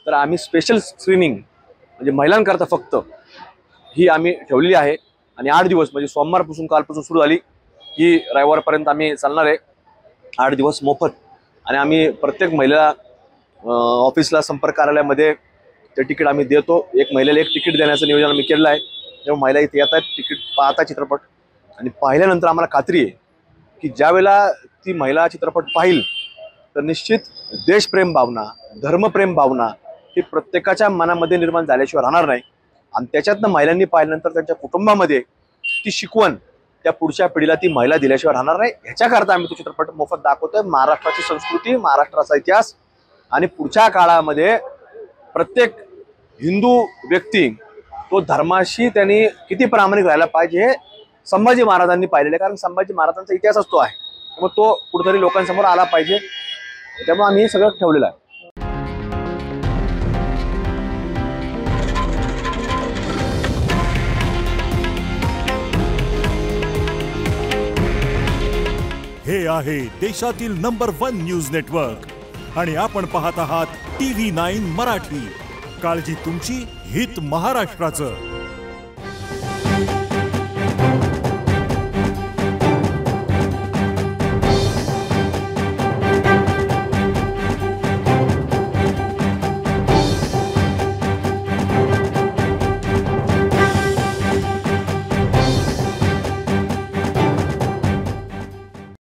तर आम्ही special screening म्हणजे महिलांकरता फक्त ही आम्ही ठेवलेली आहे आणि 8 दिवस म्हणजे सोमवारपासून कालपासून सुरू झाली ही रविवारपर्यंत आम्ही चालणार आहे 8 दिवस मोफत आणि आम्ही प्रत्येक महिला ऑफिसला संपर्क कार्यालयामध्ये ते तिकीट आम्ही देतो एक महिलेला एक तिकीट देण्याचं नियोजन आम्ही केलेलं आहे तेव्हा महिला इथे येतात तिकीट पाहता चित्रपट आणि पाहिल्यानंतर आम्हाला खात्री आहे की ज्यावेळेला ती महिला चित्रपट पाहिल तर निश्चित देशप्रेम भावना धर्मप्रेम भावना ही प्रत्येकाच्या मनामध्ये निर्माण झाल्याशिवाय राहणार नाही आणि त्याच्यातनं महिलांनी पाहिल्यानंतर त्यांच्या कुटुंबामध्ये ती शिकवण त्या पुढच्या पिढीला ती महिला दिल्याशिवाय राहणार नाही ह्याच्याकरता आम्ही तो चित्रपट मोफत दाखवतोय महाराष्ट्राची संस्कृती महाराष्ट्राचा इतिहास आणि पुढच्या काळामध्ये प्रत्येक हिंदू व्यक्ती तो धर्माशी त्यांनी किती प्रामाणिक राहायला पाहिजे हे संभाजी महाराजांनी पाहिलेलं आहे कारण संभाजी महाराजांचा इतिहासच तो आहे मग तो कुठेतरी लोकांसमोर आला पाहिजे त्यामुळे आम्ही हे सगळं ठेवलेलं आहे हे आहे देशातील नंबर 1 न्यूज नेटवर्क आणि आपण पाहत आहात TV9 मराठी। काळजी तुमची, हित महाराष्ट्राचं।